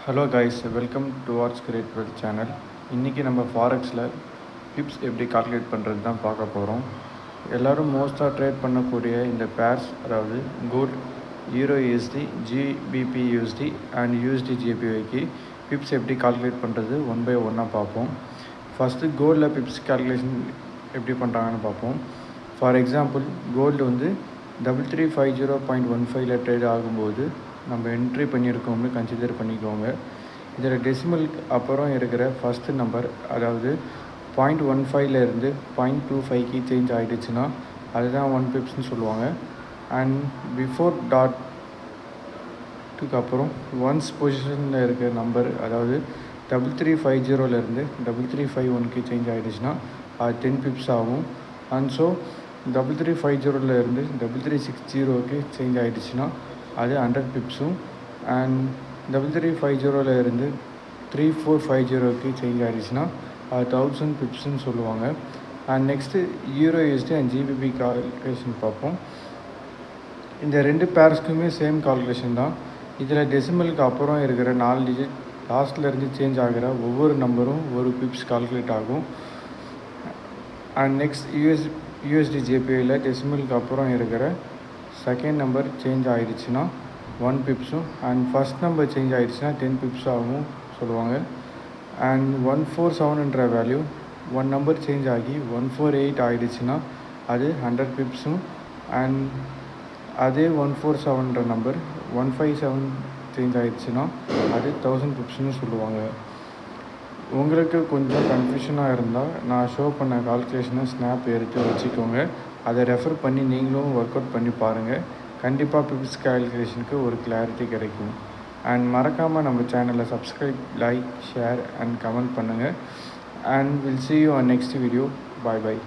Hello guys, welcome towards great wealth channel. இன்றைக்கி நம்ம ஃபாரெக்ஸில் pips எப்படி கால்குலேட் பண்ணுறது தான் பார்க்க போகிறோம். எல்லோரும் மோஸ்ட்டாக ட்ரேட் பண்ணக்கூடிய இந்த பேர்ஸ், அதாவது gold, euro USD, GBP USD and USD ஜிபிஒய்க்கு பிப்ஸ் எப்படி கால்குலேட் பண்ணுறது ஒன் பை ஒன்னாக பார்ப்போம். ஃபஸ்ட்டு கோல்டில் பிப்ஸ் கால்குலேஷன் எப்படி பண்ணுறாங்கன்னு பார்ப்போம். ஃபார் எக்ஸாம்பிள், கோல்டு வந்து 3350.15 ட்ரேட் ஆகும்போது நம்ம என்ட்ரி பண்ணியிருக்கோம்னு கன்சிடர் பண்ணிக்கோங்க. இதில் டெசிமலுக்கு அப்புறம் இருக்கிற ஃபஸ்ட்டு நம்பர், அதாவது 0.15லேருந்து 0.25க்கு சேஞ்ச் ஆகிடுச்சுன்னா அதுதான் 1 பிப்ஸ்ன்னு சொல்லுவாங்க. அண்ட் பிஃபோர் டாட்டுக்கு அப்புறம் ஒன்ஸ் பொசிஷனில் இருக்கிற நம்பர், அதாவது 3350லேருந்து 3351க்கு சேஞ்ச் ஆகிடுச்சுன்னா அது 10 பிப்ஸ் ஆகும். அண்ட் ஸோ 3350லேருந்து 3360க்கு சேஞ்ச் ஆகிடுச்சுன்னா அது 100 பிப்ஸும். அண்ட் 3350லேருந்து 3450க்கு சேஞ்ச் ஆகிடுச்சுன்னா அது 1000 பிப்ஸுன்னு சொல்லுவாங்க. And next euro USD and GBP calculation பார்ப்போம். இந்த ரெண்டு பேர்ஸ்க்குமே சேம் கால்குலேஷன் தான். இதில் டெசிமலுக்கு அப்புறம் இருக்கிற 4 டிஜிட் லாஸ்ட்லேருந்து சேஞ்ச் ஆகிற ஒவ்வொரு நம்பரும் ஒரு பிப்ஸ் கால்குலேட் ஆகும். அண்ட் நெக்ஸ்ட் யூஎஸ்டி ஜிபிஐயில் டெசிமலுக்கு அப்புறம் இருக்கிற செகண்ட் நம்பர் சேஞ்ச் ஆகிடுச்சுன்னா 1 பிப்ஸும், அண்ட் ஃபஸ்ட் நம்பர் சேஞ்ச் ஆகிடுச்சுன்னா 10 பிப்ஸ் ஆகும் சொல்லுவாங்க. அண்ட் 147ன்ற வேல்யூ 1 நம்பர் சேஞ்ச் ஆகி 148 ஆகிடுச்சுன்னா அது 100 பிப்ஸும். அண்ட் அதே 147ன்ற நம்பர் 157 சேஞ்ச் ஆகிடுச்சுன்னா அது 1000 பிப்ஸ்னு சொல்லுவாங்க. உங்களுக்கு கொஞ்சம் கன்ஃபியூஷனாக இருந்தால் நான் ஷோ பண்ண கால்குலேஷனை ஸ்னாப் எடுத்து வச்சுக்கோங்க. அதை ரெஃபர் பண்ணி நீங்களும் ஒர்க் அவுட் பண்ணி பாருங்கள். கண்டிப்பாக பிப்ஸ் கால்குலேஷனுக்கு ஒரு கிளாரிட்டி கிடைக்கும். அண்ட் மறக்காமல் நம்ம சேனலை subscribe, like, share and comment பண்ணுங்கள். And will see you on next video. Bye bye.